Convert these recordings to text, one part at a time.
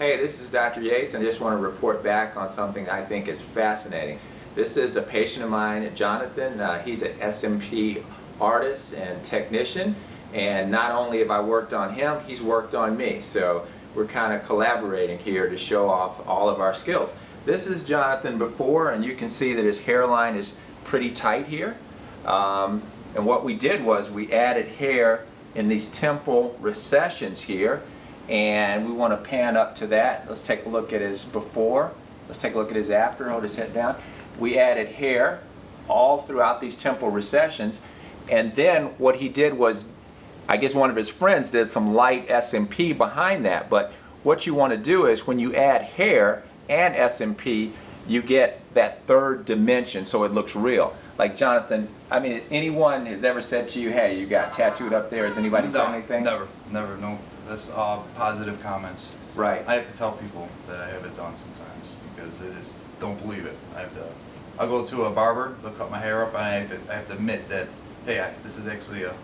Hey, this is Dr. Yates, and I just want to report back on something I think is fascinating. This is a patient of mine, Jonathan. He's an SMP artist and technician, and not only have I worked on him, he's worked on me. So we're kind of collaborating here to show off all of our skills. This is Jonathan before, and you can see that his hairline is pretty tight here. And what we did was we added hair in these temple recessions here, and we want to pan up to that. Let's take a look at his before. Let's take a look at his after. Hold his head down. We added hair all throughout these temple recessions, and then what he did was, I guess one of his friends did some light SMP behind that. But what you want to do is when you add hair and SMP, you get that third dimension so it looks real. Like Jonathan, I mean, anyone has ever said to you, hey, you got tattooed up there? Has anybody said anything? Never, no. That's all positive comments. Right. I have to tell people that I have it done sometimes because they just don't believe it. I'll go to a barber, they'll cut my hair up, and I have to admit that, hey, this is actually a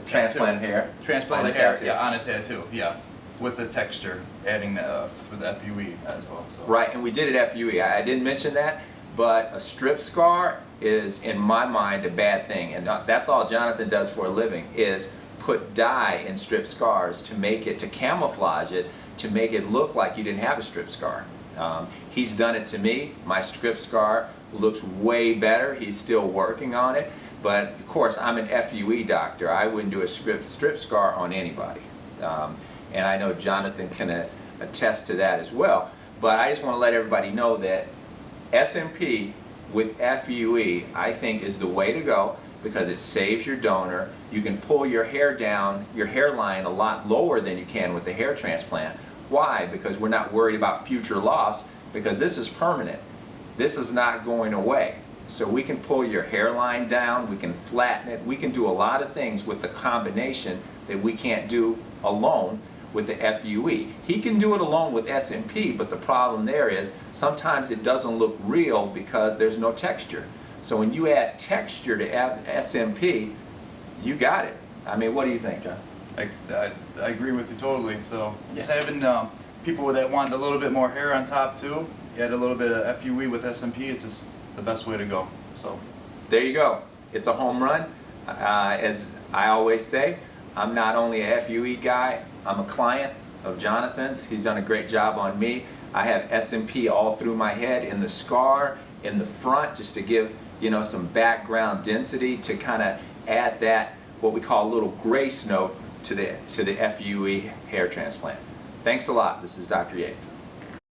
transplanted hair. Transplanted hair, yeah, on a tattoo, yeah. With the texture, adding with the FUE as well. So. Right, and we did it FUE. I didn't mention that, but a strip scar is, in my mind, a bad thing. And that's all Jonathan does for a living, is put dye in strip scars to make it, to camouflage it, to make it look like you didn't have a strip scar. He's done it to me. My strip scar looks way better. He's still working on it. But of course, I'm an FUE doctor. I wouldn't do a strip scar on anybody. And I know Jonathan can attest to that as well. But I just want to let everybody know that SMP with FUE, I think, is the way to go because it saves your donor. You can pull your hair down, your hairline, a lot lower than you can with the hair transplant. Why? Because we're not worried about future loss, because this is permanent. This is not going away. So we can pull your hairline down, we can flatten it, we can do a lot of things with the combination that we can't do alone with the FUE. He can do it alone with SMP, but the problem there is sometimes it doesn't look real because there's no texture. So when you add texture to SMP, you got it. I mean, what do you think, John? I agree with you totally. So just having people that want a little bit more hair on top too, you add a little bit of FUE with SMP, it's just the best way to go. So there you go. It's a home run. As I always say, I'm not only a FUE guy, I'm a client of Jonathan's. He's done a great job on me. I have SMP all through my head, in the scar, in the front, just to give, you know, some background density to kind of add that, what we call a little grace note to the FUE hair transplant. Thanks a lot. This is Dr. Yates.